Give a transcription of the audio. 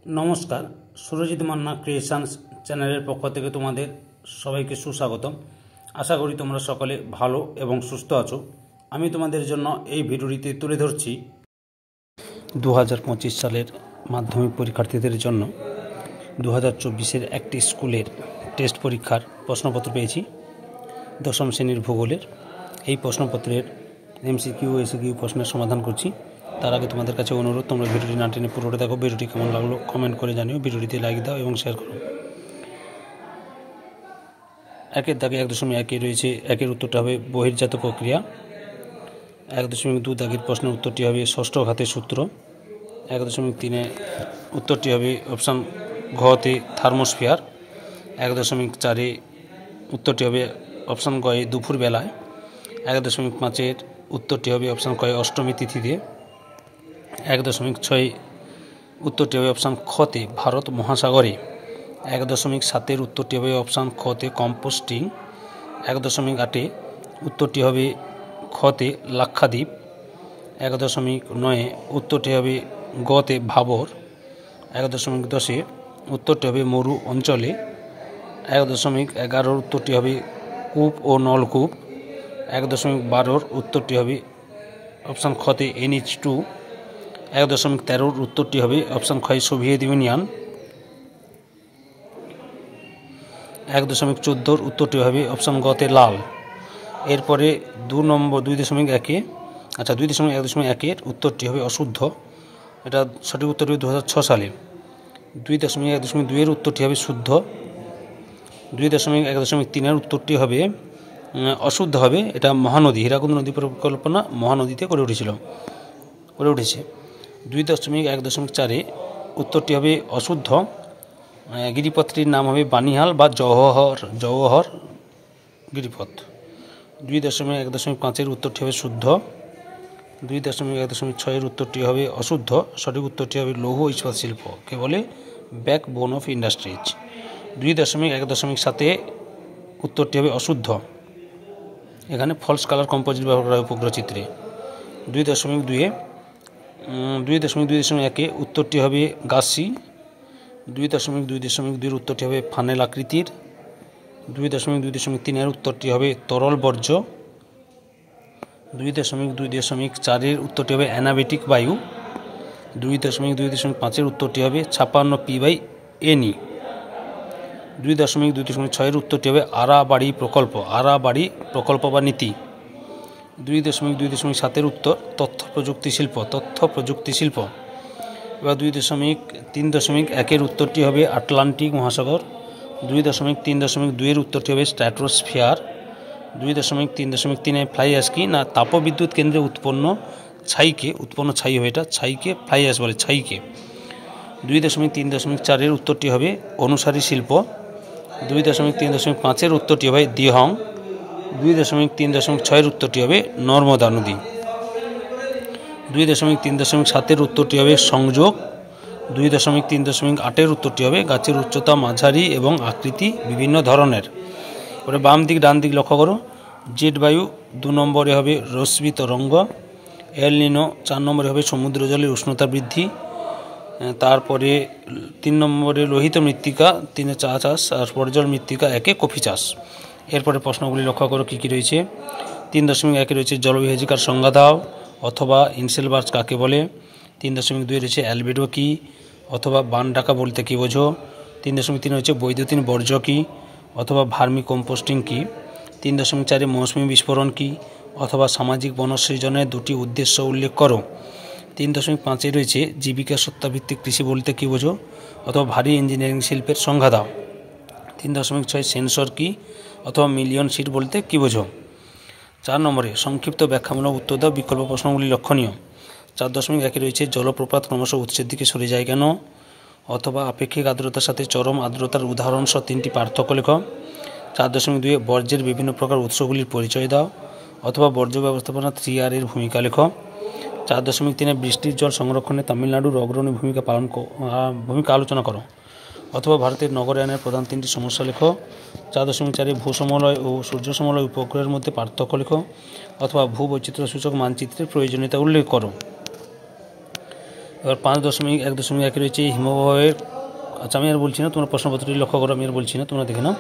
নমস্কার, সুরজিৎ মান্না ক্রিয়েশনস চ্যানেলের পক্ষ থেকে তোমাদের সবাইকে সুস্বাগতম। আশা করি তোমরা সকলে ভালো এবং সুস্থ আছো। আমি তোমাদের জন্য এই ভিডিওটিতে তুলে ধরছি 2025 সালের মাধ্যমিক পরীক্ষার্থীদের জন্য 2024-এর একটি স্কুলের টেস্ট পরীক্ষার প্রশ্নপত্র পেয়েছি। দশম শ্রেণীর ভূগোলের এই প্রশ্নপত্রের এমসিকিউ এসিকিউ প্রশ্নের সমাধান করছি। তার আগে তোমাদের কাছে অনুরোধ, তোমরা ভিডিওটি না টেনে পুরোটা দেখো। ভিডিওটি কেমন লাগলো কমেন্ট করে জানিও, ভিডিওটিতে লাইক দাও এবং শেয়ার করো। একের দাগে 1.1 রয়েছে, একের উত্তরটা হবে বহির্জাত প্রক্রিয়া। 1.2 দাগের প্রশ্নের উত্তরটি হবে ষষ্ঠ ঘাতের সূত্র। 1.3 উত্তরটি হবে অপশান ঘতে থার্মোস্ফিয়ার। 1.4 উত্তরটি হবে অপশান গয়ে দুপুর বেলায়। 1.5 উত্তরটি হবে অপশান কয়ে অষ্টমী তিথিতে। 1.6 উত্তরটি হবে অপশান খতে ভারত মহাসাগরে। 1.7 উত্তরটি হবে অপশান খতে কম্পোস্টিং। 1.8 উত্তরটি হবে খতে লাক্ষাদ্বীপ। 1.9 উত্তরটি হবে গতে ভাবর। 1.10 উত্তরটি হবে মরু অঞ্চলে। 1.11 উত্তরটি হবে কূপ ও নলকূপ। 1.12 উত্তরটি হবে অপশান খতে NH2। 1.13 উত্তরটি হবে অপশান খ সোভিয়েত ইউনিয়ন। 1.14 উত্তরটি হবে অপশান গতে লাল। এরপরে 2.1 উত্তরটি হবে অশুদ্ধ। এটা সঠিক উত্তর হবে 2006 সালে। 2.1.2 উত্তরটি হবে শুদ্ধ। 2.1.3 উত্তরটি হবে অশুদ্ধ হবে। এটা মহানদী, হীরাকুন্দ নদী পরিকল্পনা মহানদীতে করে উঠেছে। 2.1.4 উত্তরটি হবে অশুদ্ধ। গিরিপথটির নাম হবে বানিহাল বা জওহর গিরিপথ। 2.1.5 উত্তরটি হবে শুদ্ধ। 2.1.6 উত্তরটি হবে অশুদ্ধ। সঠিক উত্তরটি হবে লৌহ ইস্পাত শিল্প কে বলে ব্যাকবোন অফ ইন্ডাস্ট্রিজ। 2.1.7 উত্তরটি হবে অশুদ্ধ। এখানে ফলস কালার কম্পোজিট ব্যবহার করা হয় উপগ্রহ চিত্রে। 2.2.1 উত্তরটি হবে গাসি। 2.2.2 উত্তরটি হবে ফানেল আকৃতির। 2.2.3 উত্তরটি হবে তরল বর্জ্য। 2.2.4 উত্তরটি হবে অ্যানাবেটিক বায়ু। 2.2.5 উত্তরটি হবে 56 P/NE। 2.2.6 উত্তরটি হবে আরাবাড়ি প্রকল্প বা নীতি। 2.2.7 উত্তর তথ্য প্রযুক্তি শিল্প। এবার 2.3.1 উত্তরটি হবে আটলান্টিক মহাসাগর। 2.3.2 উত্তরটি হবে স্ট্র্যাটোস্ফিয়ার। 2.3.3 ফ্লাই অ্যাশ কি না তাপবিদ্যুৎ কেন্দ্রে উৎপন্ন ছাই হবে, এটা ছাইকে ফ্লাই অ্যাশ বলে, ছাইকে। 2.3.4 উত্তরটি হবে অনুসারী শিল্প। 2.3.5 উত্তরটি হবে দিহং। 2.3.6 উত্তরটি হবে নর্মদা নদী। 2.3.7 উত্তরটি হবে সংযোগ। 2.3.8 উত্তরটি হবে গাছের উচ্চতা মাঝারি এবং আকৃতি বিভিন্ন ধরনের। এবারে বাম দিক ডান দিক লক্ষ্য করো। জেট বায়ু 2 নম্বরে হবে রশ্মি তরঙ্গ। এল নিনো 4 নম্বরে হবে সমুদ্র জলের উষ্ণতা বৃদ্ধি। তারপরে 3 নম্বরে লোহিত মৃত্তিকা, 3 চা চাষ, আর পর্জল মৃত্তিকা 1 কফি চাষ। এরপরে প্রশ্নগুলি লক্ষ্য করো কী রয়েছে। 3.1 রয়েছে জলবিভাজিকার সংজ্ঞা দাও অথবা ইনসেলবার্জ কাকে বলে। 3.2 রয়েছে অ্যালবেডো কি অথবা বান ডাকা বলতে কী বোঝো। 3.3 রয়েছে বৈদ্যুতিন বর্জ্য কী অথবা ভার্মি কম্পোস্টিং কী। 3.4 মৌসুমী বিস্ফোরণ কী অথবা সামাজিক বনসৃজনের 2টি উদ্দেশ্য উল্লেখ করো। 3.5 রয়েছে জীবিকা সত্তাভিত্তিক কৃষি বলতে কী বোঝো অথবা ভারী ইঞ্জিনিয়ারিং শিল্পের সংজ্ঞা দাও। 3.6 সেন্সর কী অথবা মিলিয়ন সিট বলতে কী বোঝো। 4 নম্বরে সংক্ষিপ্ত ব্যাখ্যামূলক উত্তর দাও, বিকল্প প্রশ্নগুলি লক্ষণীয়। 4.1 রয়েছে জলপ্রপাত ক্রমশ উৎসের দিকে সরে যায় কেন অথবা আপেক্ষিক আর্দ্রতার সাথে চরম আর্দ্রতার উদাহরণ সহ 3টি পার্থক্য লেখো। 4.2 বর্জ্যের বিভিন্ন প্রকার উৎসগুলির পরিচয় দাও অথবা বর্জ্য ব্যবস্থাপনা 3R এর ভূমিকা লেখো। 4.3 বৃষ্টির জল সংরক্ষণে তামিলনাড়ুর অগ্রণী ভূমিকা আলোচনা করো অথবা ভারতের নগরায়নের প্রধান 3টি সমস্যা লেখো। 4.4 ভূসমলয় ও সূর্য সমলয় উপগ্রহের মধ্যে পার্থক্য লেখো অথবা ভূবৈচিত্র্য সূচক মানচিত্রের প্রয়োজনীয়তা উল্লেখ করো। এবার 5.1.1 রয়েছে হিমবাহের। আচ্ছা আমি আর বলছি না, তোমরা প্রশ্নপত্রটি লক্ষ্য করো, আমি আর বলছি না, তোমরা দেখে নাও।